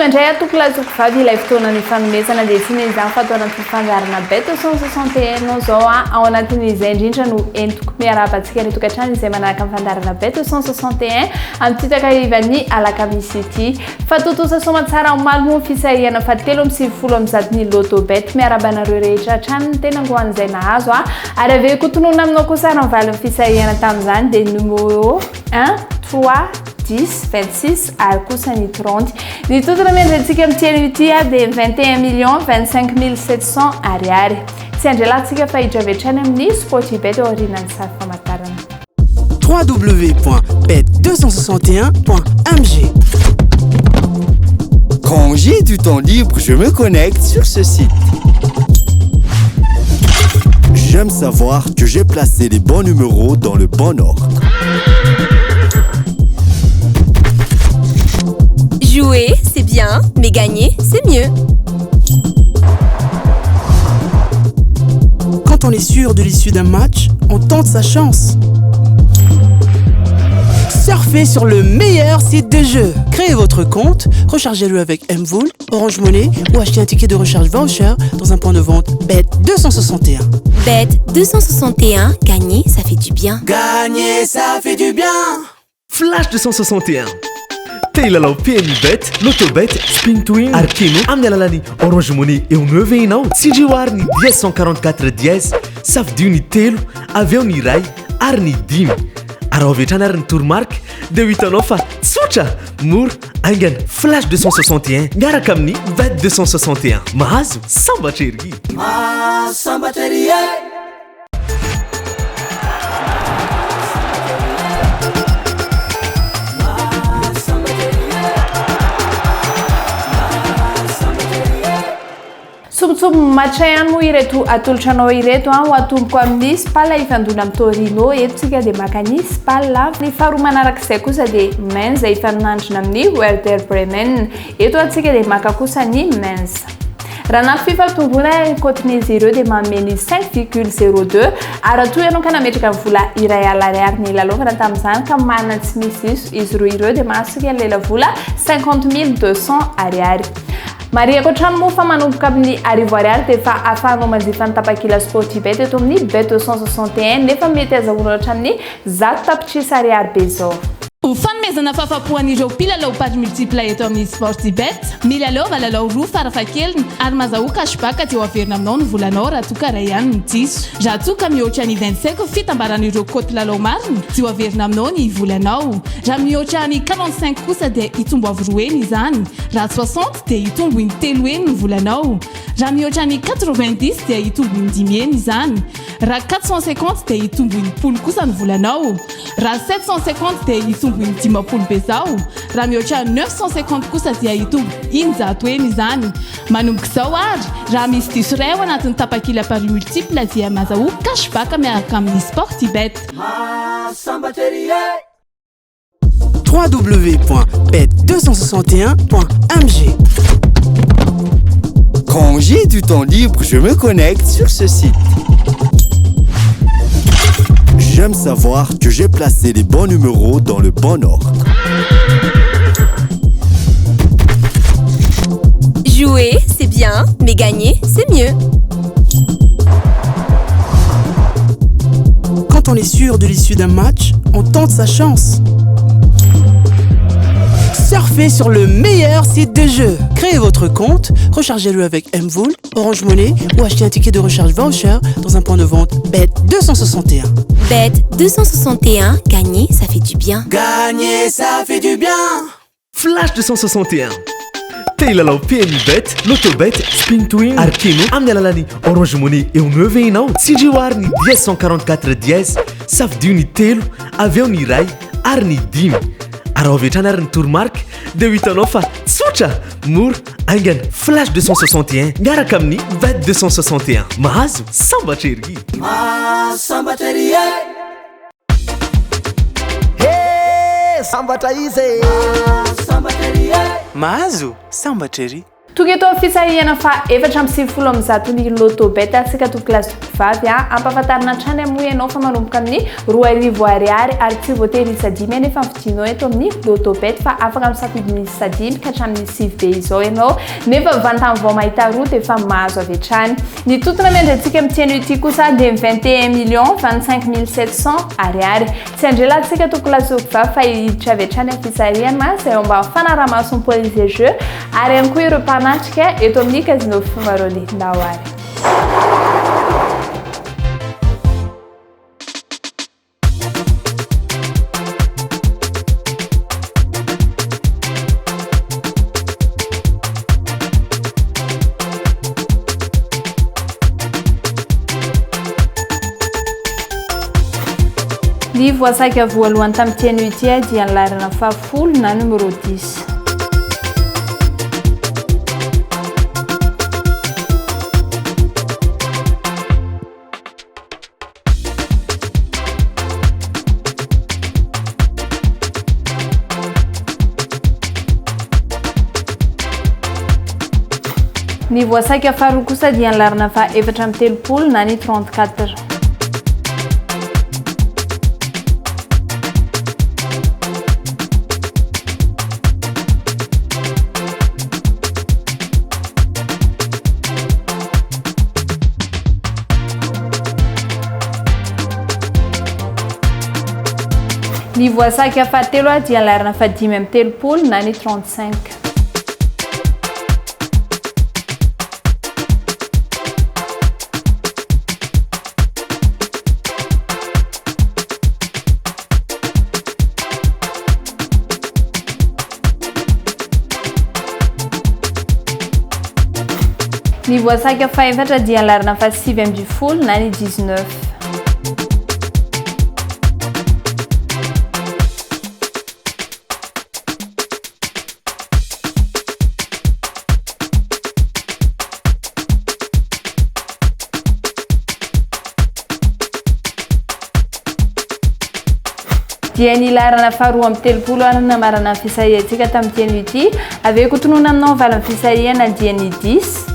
Andrea tokolazoky vavy ilay fotoana ny fanomezana dia tsy nezany fa atao anaty fangarana bet 161 zao ao anatin'izay indrindra no entoko miarabantsika ny tokantrano izay manaraka amin'ny fandarana bet 161 amin'ny takahivany alakamisy ity fa totosa somatsara omaly fisahihana fa 750 loto bet miarabanareo rehetra hatrany ny tena angohan'izay nahazo ary aveo kotonona aminao kosa ny valiny fisahihana tamin'izany dia numéro 1 3 10 26 ary kosa ny 30 ny totona miandrantsika amin'ny ity dia 21 25 700 ariary tsy andrelantsika fa hidravetrany amin'ny sportibet aorianany sary famantarana www.bet261.mg. Quand j'ai du temps libre, je me connecte sur ce site. J'aime savoir que j'ai placé les bons numéros dans le bon ordre. Jouer, c'est bien, mais gagner, c'est mieux. Quand on est sûr de l'issue d'un match, on tente sa chance. Surfez sur le meilleur site de jeu. Créez votre compte, rechargez-le avec Mvool, Orange Money ou achetez un ticket de recharge voucher dans un point de vente Bet261. Bet261, gagner, ça fait du bien. Gagner, ça fait du bien. Flash 261. Teilalao PMI Bet, Loto Bet, Spin to Win, Arkeno amin'ny alalany Orange Money eo 9 ianao. Tsindrioary ny 10 10 safidio ny 3 aveo ny ray ary ny 5 ary avetrany ary ny tourmark dia ho hitanao fa tsotra mora aingana Flash 261 miaraka amin'ny Bet 261 mahazo sambatra ery Sobotsobo matcha ihany moa ireto atolotranao ireto ho atomboko amin'ny spal ifandona amin'ny Torino etontsika dia makany spal ny faharoa manarak'izay kosa dia Mainz ifanonandrina amin'ny Werder Bremen eto atsika dia maka kosa ny Mainz raha na fifampitombona kotin'izy ireo dia mameny 5,02 ary toy ianao ka nametraka amin'ny vola iray alariary ny lalaovana tamin'izany ka manana tsy misy izy roa ireo dia mahasika lela vola 50,200 ariary Maria kotrano moa fa manomboka amin'ny arivo ariary dia fa afahanao manjifa ny tapakila sportibet eto amin'ny bet 261 nefa mety azahoana hatramin'ny 100 tapitrisa ariary be zao Ho fanomezana fahafapoan'ireo mpilalao pady multipla eto amin'ny sportibet milalao lalao roa farafahakeliny ary mahazahoa cashback aty ho averina aminao ny volanao raha toa ka ray ihany ny diso raha toa ka mihoatra ny 25 fitambaran'ireo koty lalao mariny ty ho averina aminao ny volanao raha mihoatra ny 45 kosa dia hitombo avoroeny izany raha 60 dia hitombo ny 3 eny ny volanao raha mihoatra ny 90 dia hitombo ny 10 eny izany raha 450 dia hitombo ny 10 kosa ny volanao raha 750 dia hitombo ny 10 be zao raha mihoatra 950 kosa dia hitombo injato eny izany manomboka izao ary raha misy diso ray ao anatin'ny tapakila pari multiple dia mahazahoa cashback miaraka amin'ny sportibet www.bet261.mg. Quand j'ai du temps libre, je me connecte sur ce site. J'aime savoir que j'ai placé les bons numéros dans le bon ordre. Jouer, c'est bien, mais gagner, c'est mieux. Quand on est sûr de l'issue d'un match, on tente sa chance. Surfez sur le meilleur site de jeu. Créez votre compte, rechargez-le avec Mvool, Orange Money ou achetez un ticket de recharge voucher dans un point de vente Bet261. Bet261, gagner, ça fait du bien. Gagner, ça fait du bien. Flash 261. Teilalao PMI Bet, Loto Bet, Spin to Win, Arkeno amin'ny alalany Orange Money eo 9 ianao. Tsindrioary ny 10 safidio ny 3 aveo ny ray ary ny 5 ary avetrany ary ny tourmark dia ho hitanao fa tsotra mora aingana Flash 261 miaraka amin'ny Bet 261 mahazo sambatra ery sambatra izy mahazo sambatra ery toky eto fisahihana fa efatra amby sivifolo amby zato ny loto bet asika to classe vavy ampahafantarina trany amoa ianao fa manomboka amin'ny 2,000 ary tsy voatery isadimy nefa vidinao eto amin'ny loto bet fa afaka misafidy misy sadimy ka hatramin'ny 6 be izao ianao nefa vantany vao mahita roa dia efa mahazo avy hatrany ny totona miandrantsika amin'ity ity kosa dia 21,25,700 ariary tsy andrelantsika to classe vavy fa hiditra avy hatrany amin'ny fisahihana izay ao mba fanaraha-masony police jeu ary ihany koa ireo natrika eto amin'ny casino Fumaroli Ndawari. Ny voasaka voalohany tamin'ny tiany ity dia ny larana fahafolo na numéro 10. Ny voasaka faharoa kosa dia ny larana fa efatra amby telopolo na ny 34. Ny voasaka fahatelo dia ny larana fa dimy amby telopolo na ny 35. Ny voasaka fahaefatra dia ny larana fa 7 amby folo na ny 19. Dia ny larana faharoa amby telopolo anana marana fisahiantsika tamin'ny tiany ity aveo kotonona aminao valany fisahihana dia ny 10,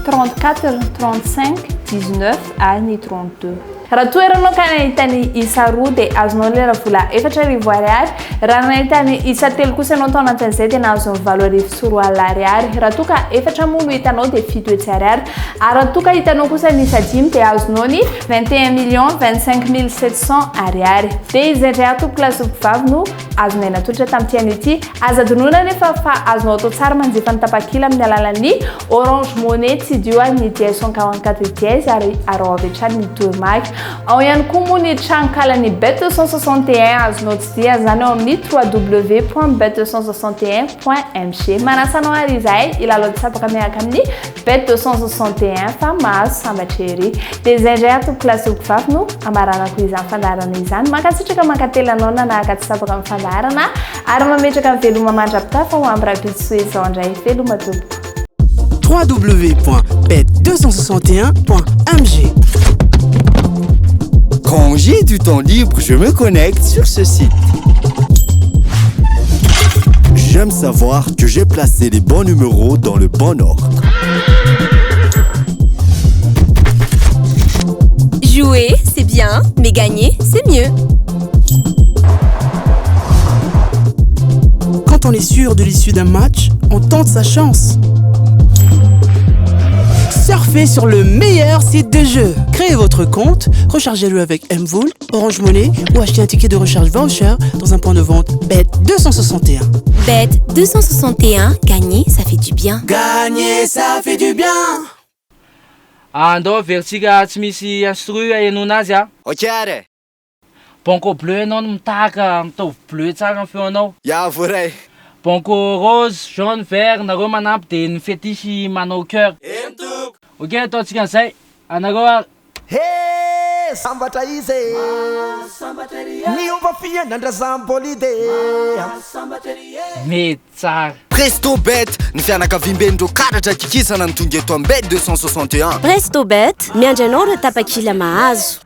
34, 35, 19 ary ny 32. Raha toeranao ka nahitany isa roa dia azonao lera vola 4,000 raha nahitany isa telo kosa ianao tao anatin'izay dia nahazo 7,400 raha toa ka efatra moa no hitanao dia 7,800 ary raha toa ka hitanao kosa ny isa dimy dia azonao ny 21,25,700 ariary dia izy indray ato classe vavy no azonay natotra tamin'ny tiany ity azadonona nefa fa azonao atao tsara manjefa ny tapakila amin'ny alalan'ny Orange Money tsy dio ny 1044 ary arao avy hatrany ny tourmark ao ihany koa moa ny trankalany bet261 azonao tsy dia zany ao amin'ny www.bet261.mg manasanao ary izahay ilalao tsapaka miaraka amin'ny bet261 fa mahazo sambatra ery dia izay indray ato classe vavy no amaranako izany fandarana izany mankasitraka mankatelanao nanahaka tsapaka amin'ny fandarana ary mametraka ny veloma mandrapitafa ho amin'ny rapitso izao indray veloma tompoko www.bet261.mg. Quand j'ai du temps libre, je me connecte sur ce site. J'aime savoir que j'ai placé les bons numéros dans le bon ordre. Jouer, c'est bien, mais gagner, c'est mieux. Quand on est sûr de l'issue d'un match, on tente sa chance. Surfez sur le meilleur site de jeu. Créez votre compte, rechargez-le avec Mvoul, Orange Money ou achetez un ticket de recharge voucher dans un point de vente Bet261. Bet261, gagner, ça fait du bien. Gagner, ça fait du bien. Andao vertsika tsy misy instru hahenona azy a. Ok are. Banco bleu ianao no mitahaka mitovy bleu tsara ny feonao. Ya voray. Banco rose, jaune, vert, nareo manampy de ny fetisy manao cœur. Ok, ataontsika an'izay. Anareo a. He, sambatra izy. Miomba fiainandrazam-bolide. Mety tsara. Presto Bet, ny fianakaviam-bendreo karatra kikisana ny tonga eto amin'ny Bet261. Presto Bet, miandry anao ireo tapakila mahazo.